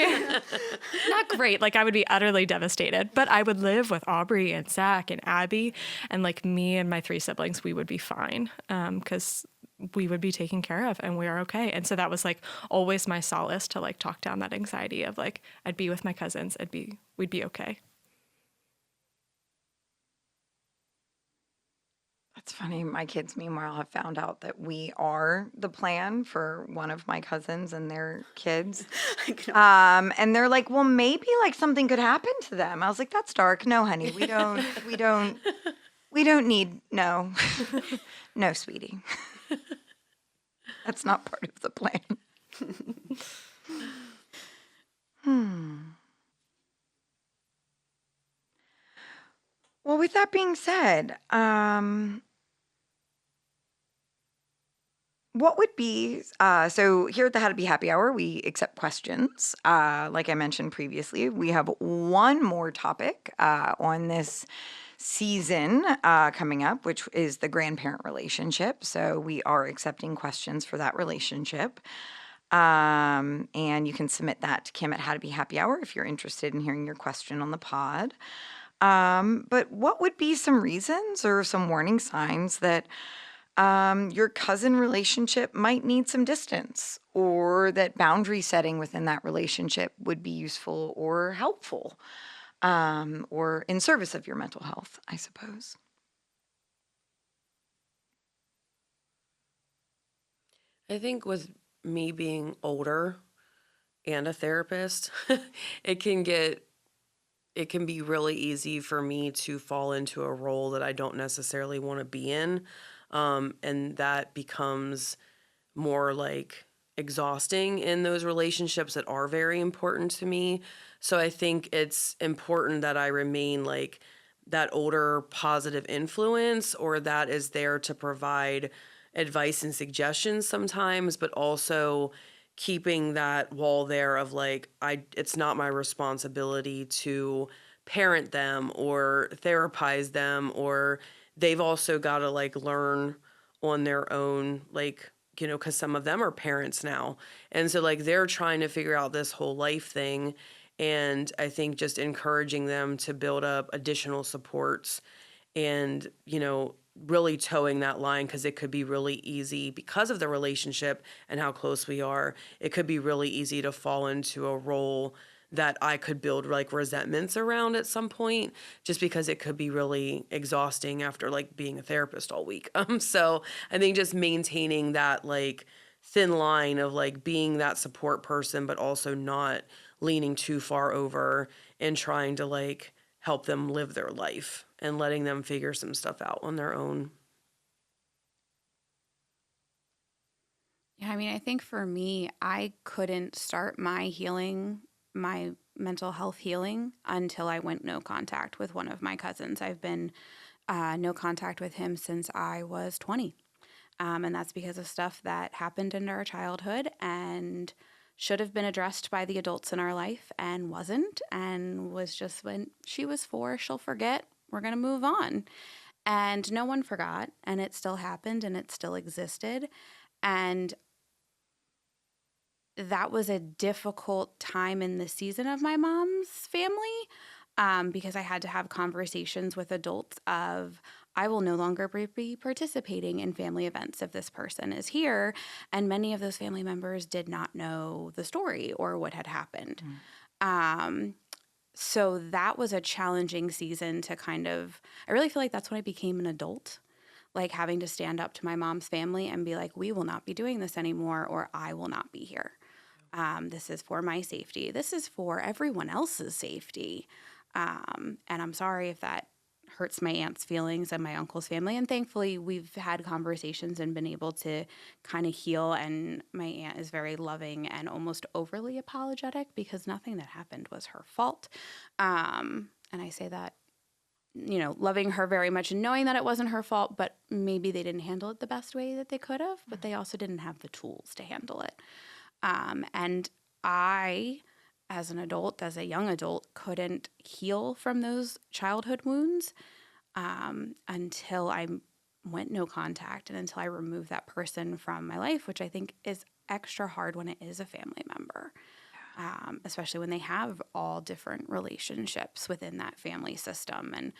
Not great. Like I would be utterly devastated, but I would live with Aubrey and Zach and Abby, and like me and my three siblings, we would be fine because we would be taken care of and we're okay. And so that was like always my solace to like talk down that anxiety of like, I'd be with my cousins. We'd be okay. That's funny. My kids, meanwhile, have found out that we are the plan for one of my cousins and their kids. And they're like, well, maybe like something could happen to them. I was like, that's dark. No, honey, we don't need, no, no, sweetie. That's not part of the plan. Well, with that being said, What would be so here at the How to Be Happy Hour, we accept questions. Like I mentioned previously, we have one more topic on this season coming up, which is the grandparent relationship. So we are accepting questions for that relationship. And you can submit that to Kim at How to Be Happy Hour if you're interested in hearing your question on the pod. But what would be some reasons or some warning signs that your cousin relationship might need some distance, or that boundary setting within that relationship would be useful or helpful, or in service of your mental health, I suppose? I think with me being older and a therapist, it can get it can be really easy for me to fall into a role that I don't necessarily want to be in. And that becomes more like exhausting in those relationships that are very important to me. So I think it's important that I remain like that older positive influence, or that is there to provide advice and suggestions sometimes, but also keeping that wall there of like it's not my responsibility to parent them or therapize them, or they've also got to like learn on their own, like, you know, because some of them are parents now. And so, like, they're trying to figure out this whole life thing. And I think just encouraging them to build up additional supports and, you know, really towing that line, because it could be really easy because of the relationship and how close we are. It could be really easy to fall into a role that I could build like resentments around at some point, just because it could be really exhausting after like being a therapist all week. So I think just maintaining that like thin line of like being that support person, but also not leaning too far over and trying to like help them live their life and letting them figure some stuff out on their own. Yeah, I mean, I think for me, I couldn't start my healing, my mental health healing, until I went no contact with one of my cousins. I've been no contact with him since I was 20. And that's because of stuff that happened in our childhood and should have been addressed by the adults in our life and wasn't, and was just, when she was 4, she'll forget. We're going to move on. And no one forgot, and it still happened and it still existed. And that was a difficult time in the season of my mom's family, because I had to have conversations with adults of, I will no longer be participating in family events if this person is here. And many of those family members did not know the story or what had happened. So that was a challenging season to kind of, I really feel like that's when I became an adult, like having to stand up to my mom's family and be like, we will not be doing this anymore, or I will not be here. This is for my safety. This is for everyone else's safety. And I'm sorry if that hurts my aunt's feelings and my uncle's family. And thankfully, we've had conversations and been able to kind of heal. And my aunt is very loving and almost overly apologetic, because nothing that happened was her fault. And I say that, you know, loving her very much and knowing that it wasn't her fault, but maybe they didn't handle it the best way that they could have, but they also didn't have the tools to handle it. And I, as an adult, as a young adult, couldn't heal from those childhood wounds until I went no contact and until I removed that person from my life, which I think is extra hard when it is a family member, especially when they have all different relationships within that family system. And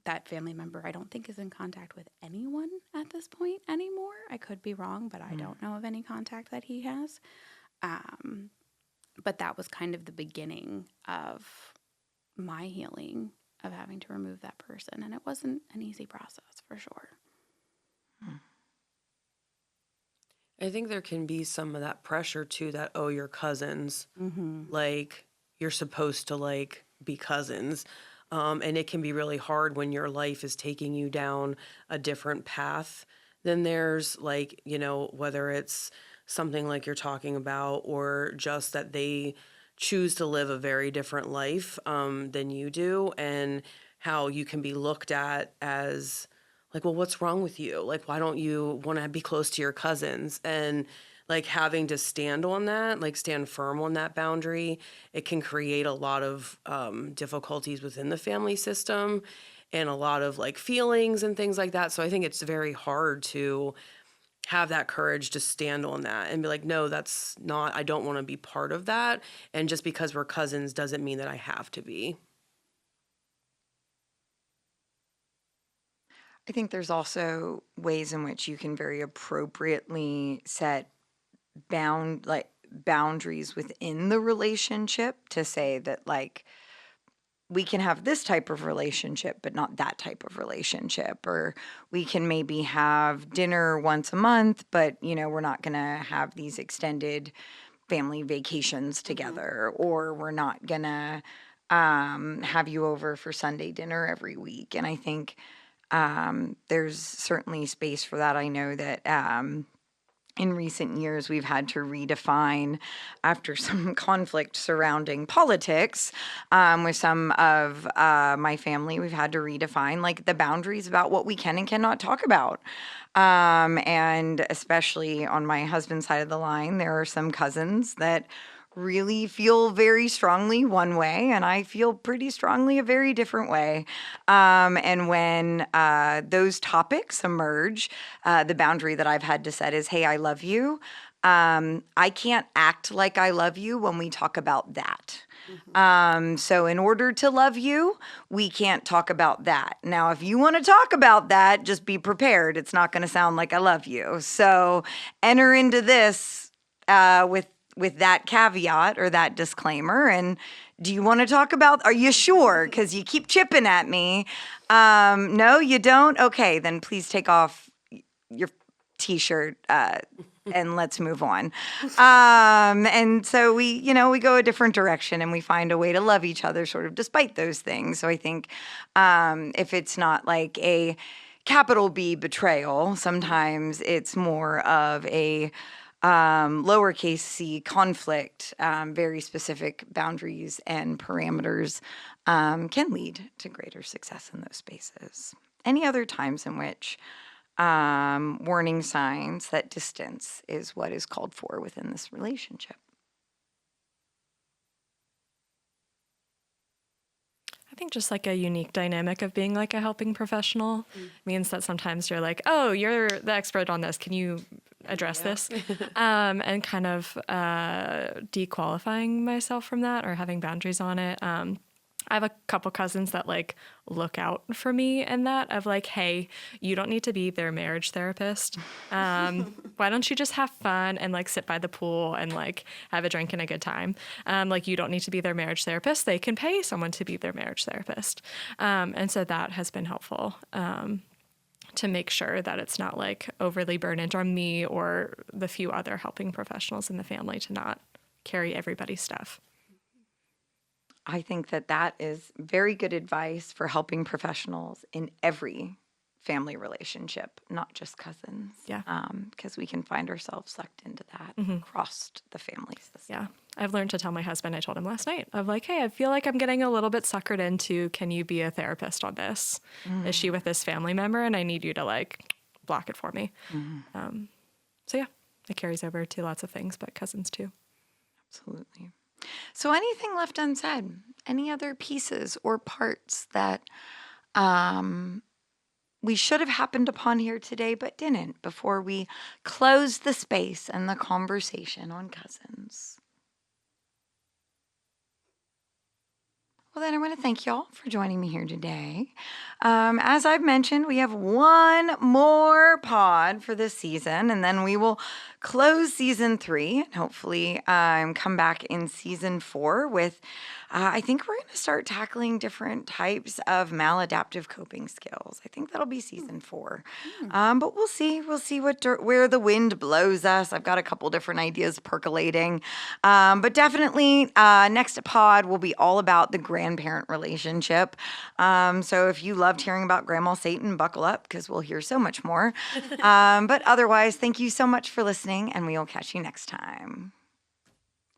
that family member, I don't think, is in contact with anyone at this point anymore. I could be wrong, but I don't know of any contact that he has. But that was kind of the beginning of my healing, of having to remove that person. And it wasn't an easy process, for sure. I think there can be some of that pressure too, that, oh, you're cousins. Like, you're supposed to like be cousins. And it can be really hard when your life is taking you down a different path than theirs. Like, you know, whether it's something like you're talking about, or just that they choose to live a very different life than you do, and how you can be looked at as like, well, what's wrong with you? Like, why don't you want to be close to your cousins? And like having to stand on that, like stand firm on that boundary, it can create a lot of difficulties within the family system and a lot of like feelings and things like that. So I think it's very hard to have that courage to stand on that and be like, no, that's not, I don't want to be part of that. And just because we're cousins doesn't mean that I have to be. I think there's also ways in which you can very appropriately set boundaries within the relationship to say that like we can have this type of relationship but not that type of relationship, or we can maybe have dinner once a month but we're not going to have these extended family vacations together, or we're not going to have you over for Sunday dinner every week. And I think there's certainly space for that. I know that in recent years, we've had to redefine, after some conflict surrounding politics with some of my family, we've had to redefine like the boundaries about what we can and cannot talk about. And especially on my husband's side of the line, there are some cousins that really feel very strongly one way, and I feel pretty strongly a very different way. And when those topics emerge, the boundary that I've had to set is, hey, I love you. I can't act like I love you when we talk about that. So in order to love you, we can't talk about that. Now, if you want to talk about that, just be prepared. It's not going to sound like I love you. So enter into this with that caveat or that disclaimer. And do you want to talk about, are you sure? Because you keep chipping at me. No, you don't? Okay, then please take off your t-shirt and let's move on. And so we go a different direction and we find a way to love each other sort of despite those things. So I think if it's not like a capital B betrayal, sometimes it's more of a lowercase c conflict, very specific boundaries and parameters can lead to greater success in those spaces. Any other times in which warning signs that distance is what is called for within this relationship? I think just like a unique dynamic of being like a helping professional means that sometimes you're like, oh, you're the expert on this. Can you address this? And kind of dequalifying myself from that or having boundaries on it. I have a couple cousins that like look out for me in that of like, hey, you don't need to be their marriage therapist. Why don't you just have fun and like sit by the pool and like have a drink and a good time? Like you don't need to be their marriage therapist. They can pay someone to be their marriage therapist. And so that has been helpful to make sure that it's not like overly burdened on me or the few other helping professionals in the family to not carry everybody's stuff. I think that is very good advice for helping professionals in every family relationship, not just cousins. Yeah. Because we can find ourselves sucked into that across the family system. Yeah. I've learned to tell my husband, I told him last night, of like, hey, I feel like I'm getting a little bit suckered into, can you be a therapist on this issue with this family member? And I need you to like block it for me. So yeah, it carries over to lots of things, but cousins too. Absolutely. So anything left unsaid? Any other pieces or parts that we should have happened upon here today but didn't before we close the space and the conversation on cousins? Well, then I want to thank y'all for joining me here today. As I've mentioned, we have one more pod for this season, and then we will close season 3 and hopefully come back in season 4 with, I think we're going to start tackling different types of maladaptive coping skills. I think that'll be season 4. But we'll see. We'll see where the wind blows us. I've got a couple different ideas percolating. But definitely next pod will be all about the grandparent relationship. So if you loved hearing about Grandma Satan, buckle up because we'll hear so much more. But otherwise, thank you so much for listening, and we will catch you next time.